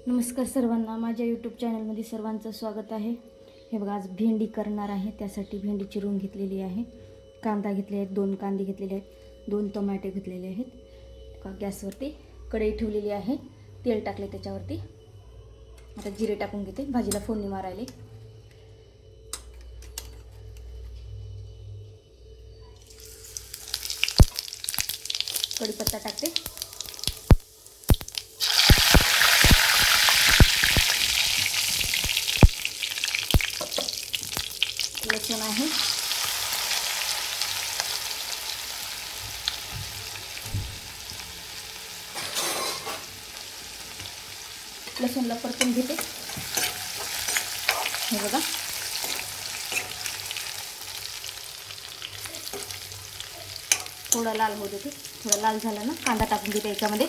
नमस्कार सर्वांना, माझ्या यूट्यूब चॅनलमध्ये सर्वांचं स्वागत आहे. हे बघा, आज भेंडी करणार आहे. त्यासाठी भेंडी चिरून घेतलेली आहे. कांदा घेतले आहेत, 2 कांदे घेतलेले आहेत, 2 टोमॅटो घेतलेले आहेत. गॅसवरती कढई ठेवलेली आहे, तेल टाकले त्याच्यावरती. आता जिरे टाकून घेते, भाजीला फोडणी मारायला. कढीपत्ता टाकते. लसूण आहे, लसूणला परतून घेते. हे बघा, थोडा लाल होऊ देते. थोडा लाल झाला ना, कांदा टाकून घेते याच्यामध्ये.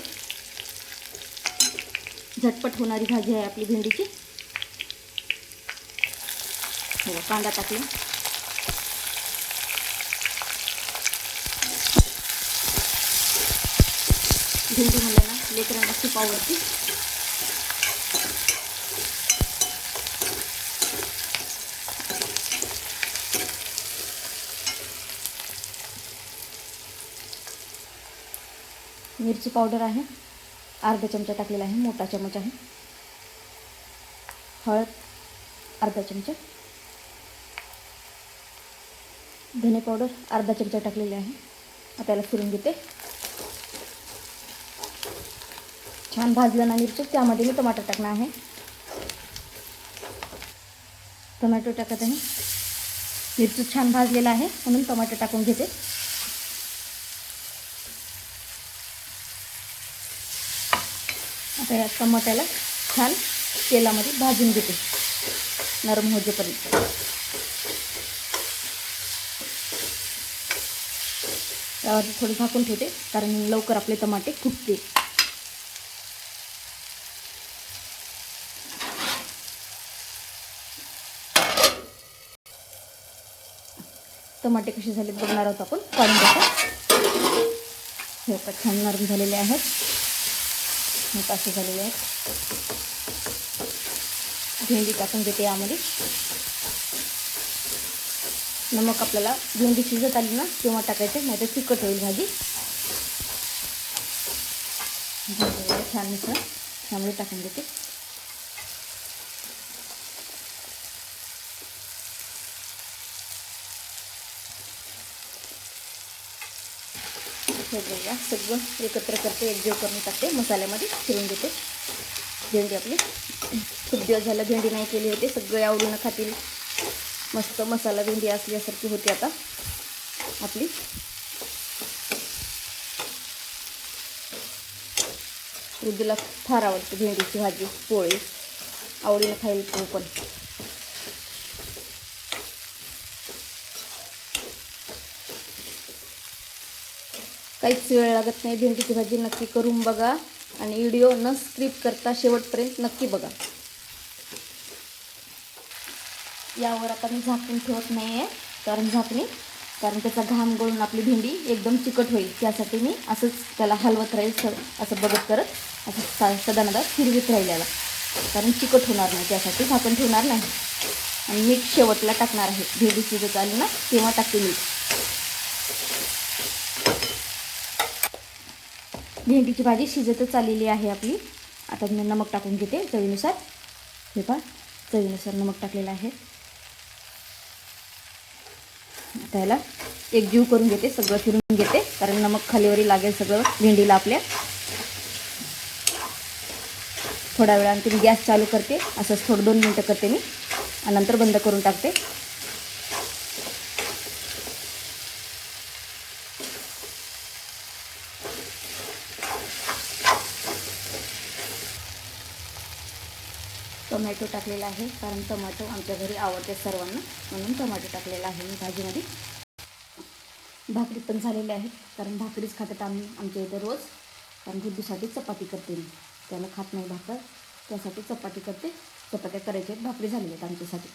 झटपट होणारी भाजी आहे आपली भेंडीची. हे बघा, कांदा टाकले. भेंडी म्हणलं ना, लेकरांना खूप आवडते. मिरची पावडर आहे, अर्धा चमचा टाकलेला आहे, मोठा चमच आहे. हळद अर्धा चमचा, धने पावडर अर्धा चमचा टाकलेली आहे. आता याला फिरून घेते. छान भाजलं ना मिरची, त्यामध्ये मी टमाटर टाकणार आहे. टोमॅटो टाकत आहे. मिरची छान भाजलेला आहे म्हणून टोमॅटो टाकून घेते. आता या टमाट्याला छान तेलामध्ये भाजून घेते, नरम होजेपर्यंत. त्यावर थोडं झाकून ठेवते, कारण लवकर आपले टमाटे फुटते. टमाटे कसे झाले बघणार आहोत आपण. काढून टाका. हे आता छान नरम झालेले आहेत. मग असे झालेले आहेत. भेंडी टाकून घेते यामध्ये. नमक आपल्याला भेंडी शिजत आली ना तेव्हा टाकायचं, नाही तर तिखट होईल भाजी. छान मिसळ त्यामुळे टाकून देते. हे बघा, सगळं एकत्र करते, एकजीव करून टाकते, मसाल्यामध्ये फिरून घेते. भेंडी आपली खूप दिवस झालं भेंडी नाही केली होती. सगळे आवडीनं खातील. मस्त मसाला भेंडी असल्यासारखी होती आता आपली. रुद्दूला फार आवडते भेंडीची भाजी, पोळी आवडीनं खाईल तो पण. काहीच वेळ लागत नाही. भेंडीची भाजी नक्की करून बघा आणि व्हिडिओ न स्किप करता शेवटपर्यंत नक्की बघा. यावर आता मी झाकून ठेवत नाही आहे, कारण त्याचा घाम गळून आपली भेंडी एकदम चिकट होईल. त्यासाठी मी असंच त्याला हलवत राहील, असं बघत करत असं सदानदा फिरवीत राहिल्याला, कारण चिकट होणार नाही. त्यासाठी झाकण ठेवणार नाही. आणि मीठ शेवटला टाकणार आहे. भेंडी शिजत आली ना तेव्हा टाकते मीठ. भेंडीची भाजी शिजतच आलेली आहे आपली. आता मी नमक टाकून घेते चवीनुसार. हे पहा, चवीनुसार नमक टाकलेलं आहे. आता याला एकजीव करून घेते, सगळं फिरून घेते, कारण नमक खालीवरी लागेल सगळं भेंडीला आपल्या. थोड्या वेळाने मी गॅस चालू करते. असंच थोडं 2 मिनटं करते मी आणि नंतर बंद करून टाकते. टोमॅटो टाकलेला आहे, कारण टोमॅटो आमच्या घरी आवडते सर्वांना, म्हणून टोमॅटो टाकलेला आहे मी भाजीमध्ये. भाकरी पण झालेल्या आहेत, कारण भाकरीच खातात आम्ही आमच्या इथे रोज. कारण बुद्धीसाठी चपाती करते मी, त्याला खात नाही भाकर, त्यासाठी चपाती करते. चपात्या करायच्या आहेत, भाकरी झालेल्या आहेत आमच्यासाठी.